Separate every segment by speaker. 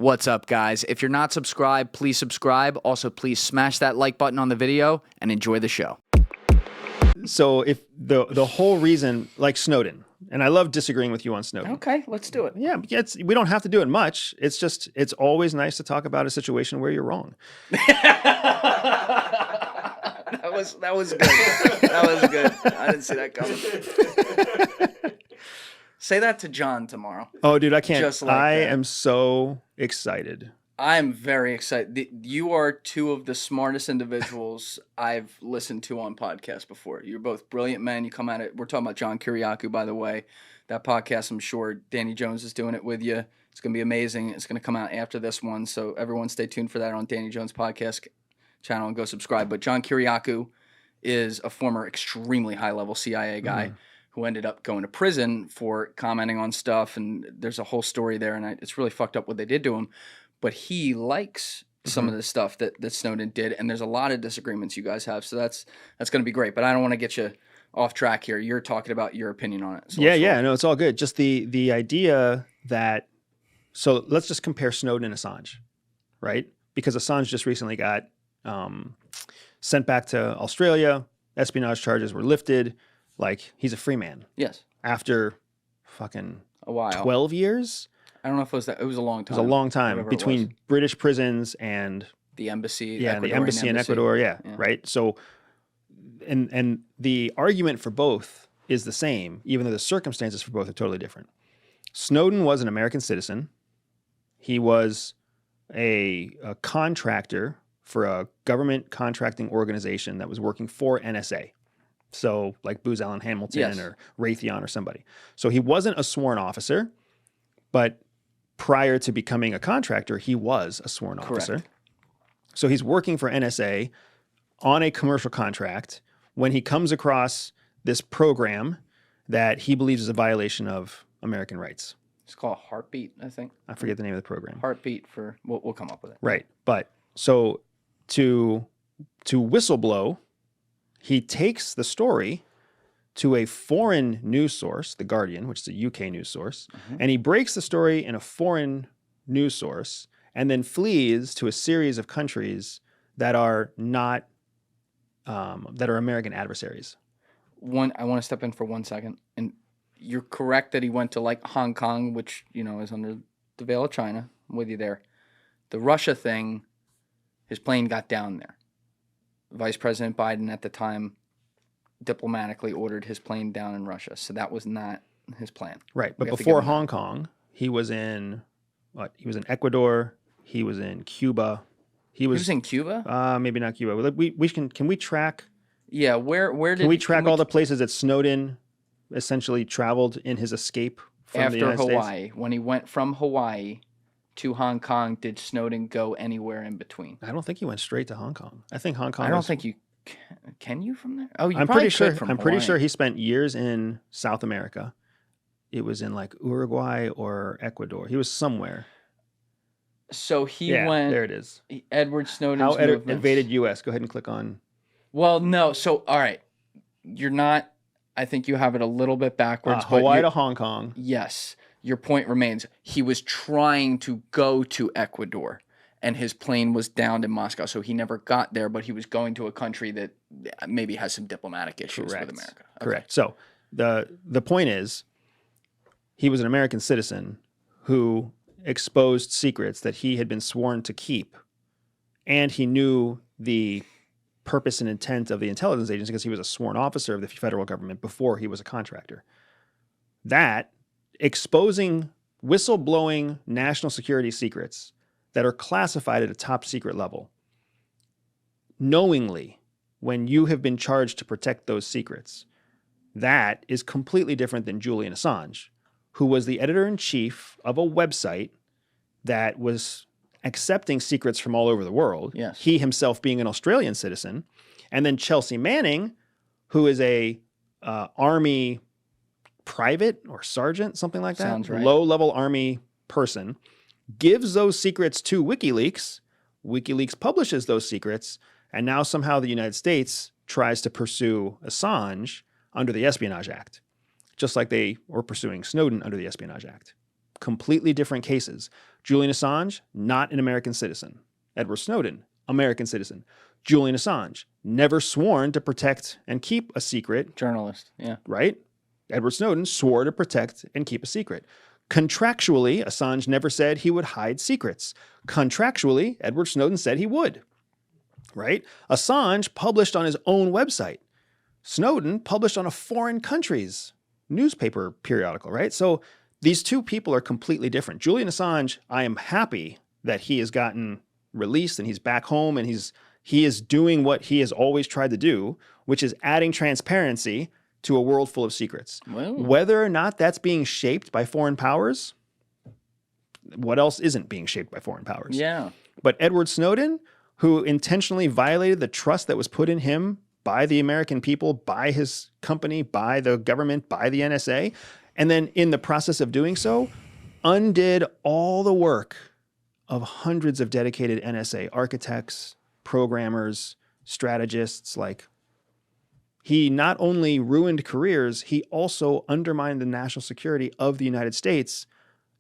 Speaker 1: What's up, guys? If you're not subscribed, please subscribe. Also, please smash that like button on the video and enjoy the show.
Speaker 2: So if the whole reason, like Snowden, and I love disagreeing with you on Snowden.
Speaker 1: Okay, let's do it.
Speaker 2: Yeah, we don't have to do it much. It's just, it's always nice to talk about a situation where you're wrong.
Speaker 1: That was good. That was good. I didn't see that coming. Say that to John tomorrow.
Speaker 2: Oh, dude, I can't.
Speaker 1: Just like
Speaker 2: I
Speaker 1: that.
Speaker 2: am so excited.
Speaker 1: I'm very excited. You are two of the smartest individuals I've listened to on podcasts before. You're both brilliant men. You come at it. We're talking about John Kiriakou, by the way. That podcast, I'm sure Danny Jones is doing it with you. It's going to be amazing. It's going to come out after this one. So everyone stay tuned for that on Danny Jones' podcast channel and go subscribe. But John Kiriakou is a former extremely high-level CIA guy who ended up going to prison for commenting on stuff. And there's a whole story there. And it's really fucked up what they did to him. But he likes some of the stuff that Snowden did, and there's a lot of disagreements you guys have. So that's going to be great. But I don't want to get you off track here. You're talking about your opinion on it. So
Speaker 2: No, it's all good. Just the idea that, so let's just compare Snowden and Assange, right? Because Assange just recently got sent back to Australia. Espionage charges were lifted. Like, he's a free man.
Speaker 1: Yes.
Speaker 2: After fucking
Speaker 1: a while.
Speaker 2: 12 years?
Speaker 1: I don't know if it was that. It was a long time.
Speaker 2: It was a long time between British prisons and
Speaker 1: the embassy.
Speaker 2: Yeah, the embassy in Ecuador. Yeah, right. So, and the argument for both is the same, even though the circumstances for both are totally different. Snowden was an American citizen. He was a contractor for a government contracting organization that was working for NSA. So, like Booz Allen Hamilton or Raytheon or somebody. So he wasn't a sworn officer, but prior to becoming a contractor, he was a sworn officer. So he's working for NSA on a commercial contract when he comes across this program that he believes is a violation of American rights.
Speaker 1: It's called Heartbeat, I think.
Speaker 2: I forget the name of the program.
Speaker 1: Heartbeat for, we'll come up with it.
Speaker 2: Right. But so to whistleblow, he takes the story to a foreign news source, The Guardian, which is a UK news source, and he breaks the story in a foreign news source and then flees to a series of countries that are not, that are American adversaries.
Speaker 1: I want to step in for 1 second. And you're correct that he went to like Hong Kong, which, you know, is under the veil of China. I'm with you there. The Russia thing, his plane got down there. Vice President Biden at the time diplomatically ordered his plane down in Russia. So that was not his plan.
Speaker 2: Right. But before Hong Kong, he was in He was in Ecuador. He was in Cuba.
Speaker 1: He was in Cuba?
Speaker 2: Maybe not Cuba. Can we track?
Speaker 1: Yeah, where
Speaker 2: can we track all the places that Snowden essentially traveled in his escape from the United
Speaker 1: Hawaii?
Speaker 2: States?
Speaker 1: When he went from Hawaii to Hong Kong, did Snowden go anywhere in between?
Speaker 2: I don't think he went straight to Hong Kong. I think Hong Kong.
Speaker 1: I don't think you can you from there? Oh,
Speaker 2: I'm pretty sure. I'm pretty sure he spent years in South America. It was in like Uruguay or Ecuador. He was somewhere.
Speaker 1: So he went.
Speaker 2: There it is.
Speaker 1: Edward Snowden's
Speaker 2: How invaded U.S. Go ahead and click on.
Speaker 1: Well, no. So all right, you're not. I think you have it a little bit backwards.
Speaker 2: Hawaii to Hong Kong.
Speaker 1: Yes, your point remains. He was trying to go to Ecuador, and his plane was downed in Moscow, so he never got there. But he was going to a country that maybe has some diplomatic issues with America. Okay.
Speaker 2: Correct. So the point is, he was an American citizen who exposed secrets that he had been sworn to keep, and he knew the purpose and intent of the intelligence agency because he was a sworn officer of the federal government before he was a contractor. That exposing whistleblowing national security secrets that are classified at a top secret level, knowingly, when you have been charged to protect those secrets, that is completely different than Julian Assange, who was the editor-in-chief of a website that was accepting secrets from all over the world.
Speaker 1: Yes.
Speaker 2: He himself being an Australian citizen. And then Chelsea Manning, who is a Army private or sergeant, something like that.
Speaker 1: Sounds right.
Speaker 2: Low-level Army person, gives those secrets to WikiLeaks. WikiLeaks publishes those secrets. And now somehow the United States tries to pursue Assange under the Espionage Act, just like they were pursuing Snowden under the Espionage Act. completely different cases. Julian Assange, not an American citizen. Edward Snowden, American citizen. Julian Assange, never sworn to protect and keep a secret.
Speaker 1: Journalist, yeah.
Speaker 2: Right? Edward Snowden swore to protect and keep a secret. Contractually, Assange never said he would hide secrets. Contractually, Edward Snowden said he would. Right? Assange published on his own website. Snowden published on a foreign country's newspaper periodical, right? So these two people are completely different. Julian Assange, I am happy that he has gotten released and he's back home and he is doing what he has always tried to do, which is adding transparency to a world full of secrets.
Speaker 1: Well.
Speaker 2: Whether or not that's being shaped by foreign powers, what else isn't being shaped by foreign powers?
Speaker 1: Yeah.
Speaker 2: But Edward Snowden, who intentionally violated the trust that was put in him by the American people, by his company, by the government, by the NSA, and then in the process of doing so, undid all the work of hundreds of dedicated NSA architects, programmers, strategists. Like, he not only ruined careers, he also undermined the national security of the United States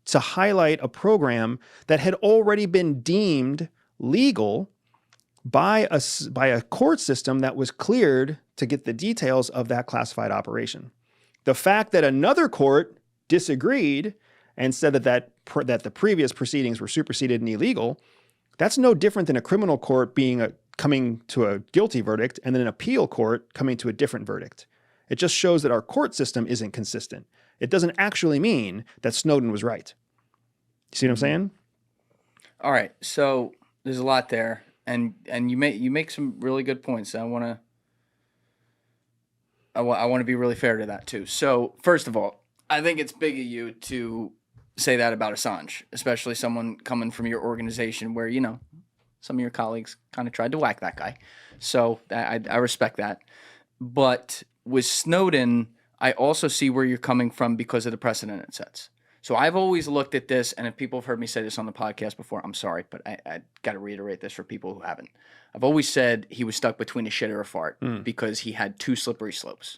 Speaker 2: to highlight a program that had already been deemed legal by a court system that was cleared to get the details of that classified operation. The fact that another court disagreed and said that the previous proceedings were superseded and illegal, that's no different than a criminal court coming to a guilty verdict and then an appeal court coming to a different verdict. It just shows that our court system isn't consistent. It doesn't actually mean that Snowden was right. You see what I'm saying?
Speaker 1: All right, so there's a lot there, and you make some really good points. I want to be really fair to that too. So first of all, I think it's big of you to say that about Assange, especially someone coming from your organization where, you know, some of your colleagues kind of tried to whack that guy. So I respect that. But with Snowden, I also see where you're coming from because of the precedent it sets. So I've always looked at this, and if people have heard me say this on the podcast before, I'm sorry, but I got to reiterate this for people who haven't. I've always said he was stuck between a shit or a fart because he had two slippery slopes.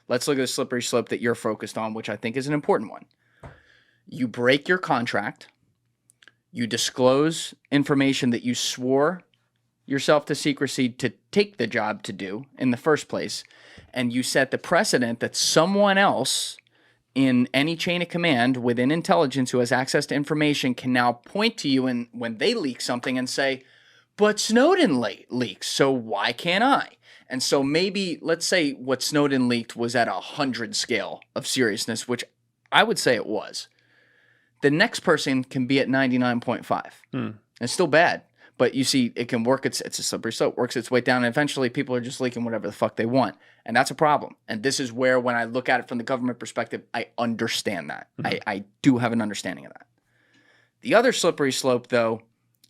Speaker 1: Let's look at the slippery slope that you're focused on, which I think is an important one. You break your contract. You disclose information that you swore yourself to secrecy to take the job to do in the first place, and you set the precedent that someone else in any chain of command within intelligence who has access to information can now point to you and when they leak something and say, but Snowden leaks, so why can't I? And so maybe, let's say what Snowden leaked was at 100 scale of seriousness, which I would say it was. The next person can be at 99.5. It's still bad, but you see, it can work. It's a slippery slope, works its way down, and eventually people are just leaking whatever the fuck they want. And that's a problem. And this is where, when I look at it from the government perspective, I understand that. I do have an understanding of that. The other slippery slope, though,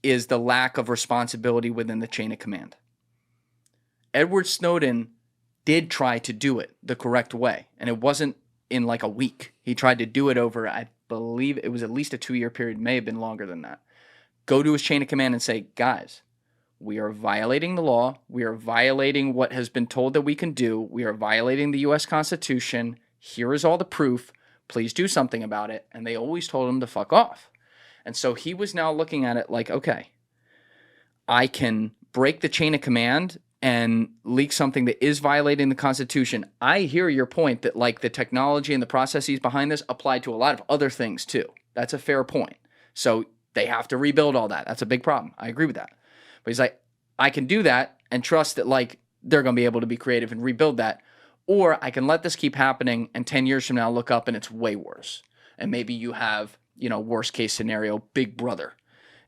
Speaker 1: is the lack of responsibility within the chain of command. Edward Snowden did try to do it the correct way, and it wasn't in like a week. He tried to do it over, I believe it was at least a 2-year period, may have been longer than that. Go to his chain of command and say, guys, we are violating the law. We are violating what has been told that we can do. We are violating the U.S. Constitution. Here is all the proof. Please do something about it. And they always told him to fuck off. And so he was now looking at it like, okay, I can break the chain of command and leak something that is violating the Constitution. I hear your point that like the technology and the processes behind this apply to a lot of other things too. That's a fair point. So they have to rebuild all that. That's a big problem. I agree with that. But he's like, I can do that and trust that like they're going to be able to be creative and rebuild that. Or I can let this keep happening and 10 years from now look up and it's way worse. And maybe you have, you know, worst case scenario, Big Brother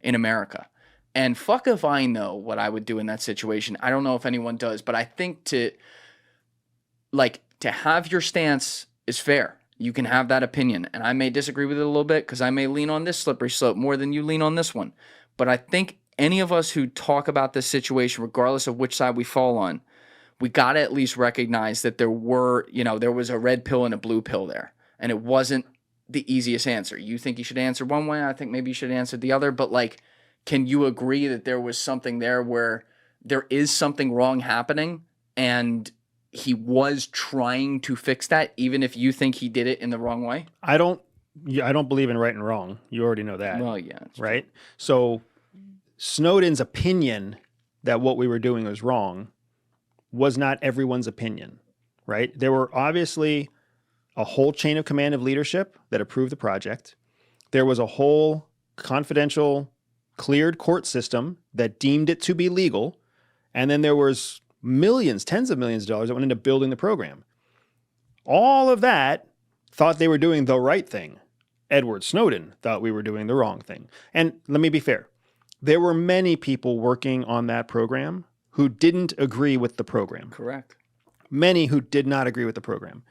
Speaker 1: in America. And fuck if I know what I would do in that situation. I don't know if anyone does, but I think to have your stance is fair. You can have that opinion. And I may disagree with it a little bit because I may lean on this slippery slope more than you lean on this one. But I think any of us who talk about this situation, regardless of which side we fall on, we got to at least recognize that there was a red pill and a blue pill there. And it wasn't the easiest answer. You think you should answer one way. I think maybe you should answer the other. But like, can you agree that there was something there where there is something wrong happening and he was trying to fix that, even if you think he did it in the wrong way?
Speaker 2: I don't I don't believe in right and wrong. You already know that.
Speaker 1: Well, yeah.
Speaker 2: Right? So Snowden's opinion that what we were doing was wrong was not everyone's opinion, right? There were obviously a whole chain of command of leadership that approved the project. There was a whole confidential, cleared court system that deemed it to be legal. And then there was millions, tens of millions of dollars that went into building the program. All of that thought they were doing the right thing. Edward Snowden thought we were doing the wrong thing. And let me be fair. There were many people working on that program who didn't agree with the program.
Speaker 1: Correct.
Speaker 2: Many who did not agree with the program.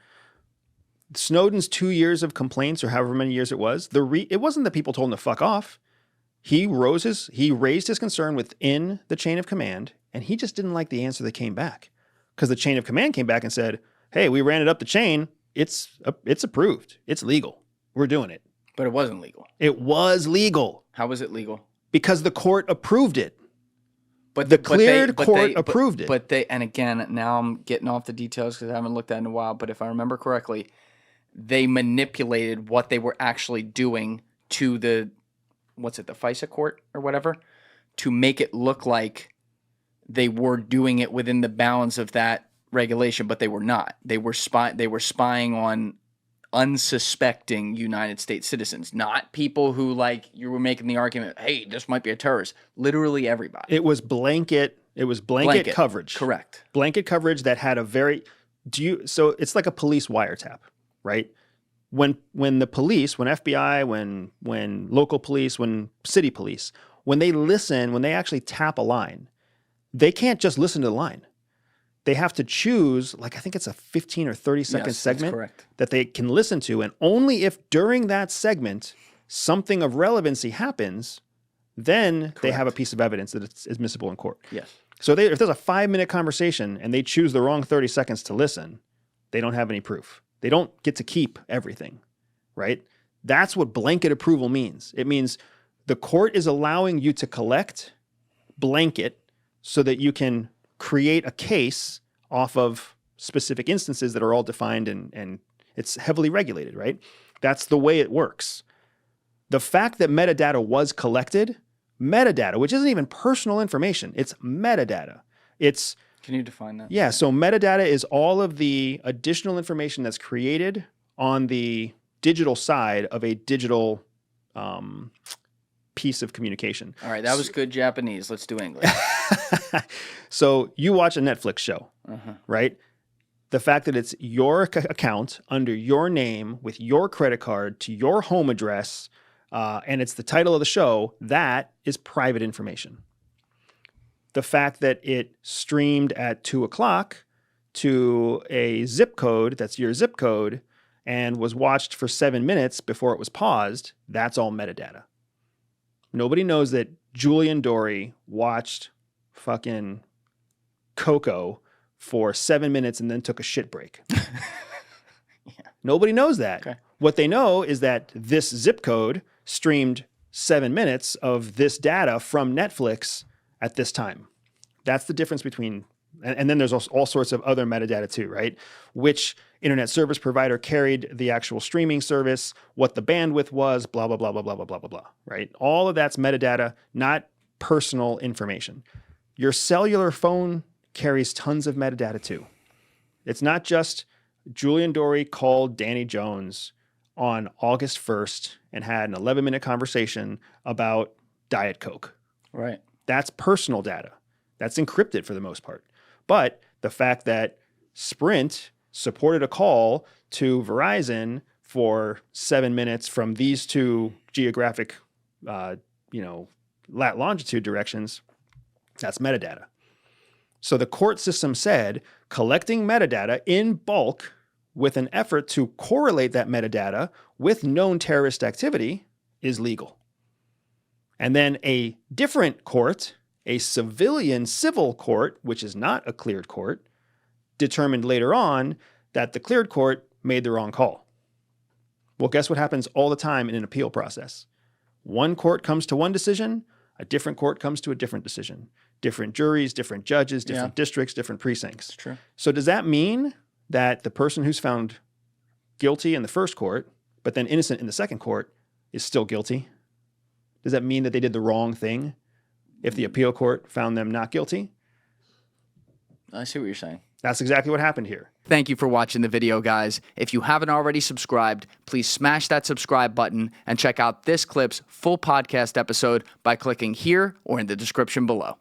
Speaker 2: Snowden's 2 years of complaints, or however many years it was, it wasn't that people told him to fuck off. He raised his concern within the chain of command, and he just didn't like the answer that came back. Because the chain of command came back and said, hey, we ran it up the chain. It's approved. It's legal. We're doing it.
Speaker 1: But it wasn't legal.
Speaker 2: It was legal.
Speaker 1: How was it legal?
Speaker 2: Because the court approved it. But the cleared court approved it.
Speaker 1: But they, and again, now I'm getting off the details because I haven't looked at it in a while, but if I remember correctly, they manipulated what they were actually doing to the FISA court or whatever, to make it look like they were doing it within the bounds of that regulation, but they were not. They were spying on unsuspecting United States citizens, not people who, like you were making the argument, hey, this might be a terrorist. Literally everybody.
Speaker 2: It was blanket coverage.
Speaker 1: Correct.
Speaker 2: Blanket coverage that had so it's like a police wiretap, right? When the police, when FBI, when local police, when city police, when they actually tap a line, they can't just listen to the line. They have to choose, like I think it's a 15 or 30-second segment that they can listen to. And only if during that segment something of relevancy happens, then they have a piece of evidence that it's admissible in court.
Speaker 1: Yes.
Speaker 2: So if there's a 5-minute conversation and they choose the wrong 30 seconds to listen, they don't have any proof. They don't get to keep everything, right? That's what blanket approval means. It means the court is allowing you to collect blanket so that you can create a case off of specific instances that are all defined and it's heavily regulated, right? That's the way it works. The fact that metadata was collected, which isn't even personal information, it's metadata.
Speaker 1: Can you define that?
Speaker 2: Yeah, so metadata is all of the additional information that's created on the digital side of a digital piece of communication.
Speaker 1: All right, that was good Japanese. Let's do English.
Speaker 2: So you watch a Netflix show, right? The fact that it's your account under your name with your credit card to your home address, and it's the title of the show, that is private information. The fact that it streamed at 2:00 to a zip code, that's your zip code, and was watched for 7 minutes before it was paused, that's all metadata. Nobody knows that Julian Dorey watched fucking Coco for 7 minutes and then took a shit break. Nobody knows that. Okay. What they know is that this zip code streamed 7 minutes of this data from Netflix at this time. That's the difference between, and then there's all sorts of other metadata too, right? Which internet service provider carried the actual streaming service, what the bandwidth was, blah, blah, blah, blah, blah, blah, blah, blah, blah, right? All of that's metadata, not personal information. Your cellular phone carries tons of metadata too. It's not just Julian Dorey called Danny Jones on August 1st and had an 11-minute conversation about Diet Coke.
Speaker 1: Right.
Speaker 2: That's personal data. That's encrypted for the most part. But the fact that Sprint supported a call to Verizon for 7 minutes from these two geographic, longitude directions, that's metadata. So the court system said collecting metadata in bulk with an effort to correlate that metadata with known terrorist activity is legal. And then a different court, a civil court, which is not a cleared court, determined later on that the cleared court made the wrong call. Well, guess what happens all the time in an appeal process? One court comes to one decision, a different court comes to a different decision. Different juries, different judges, different districts, different precincts.
Speaker 1: That's true.
Speaker 2: So does that mean that the person who's found guilty in the first court but then innocent in the second court is still guilty? Does that mean that they did the wrong thing if the appeal court found them not guilty?
Speaker 1: I see what you're saying.
Speaker 2: That's exactly what happened here.
Speaker 1: Thank you for watching the video, guys. If you haven't already subscribed, please smash that subscribe button and check out this clip's full podcast episode by clicking here or in the description below.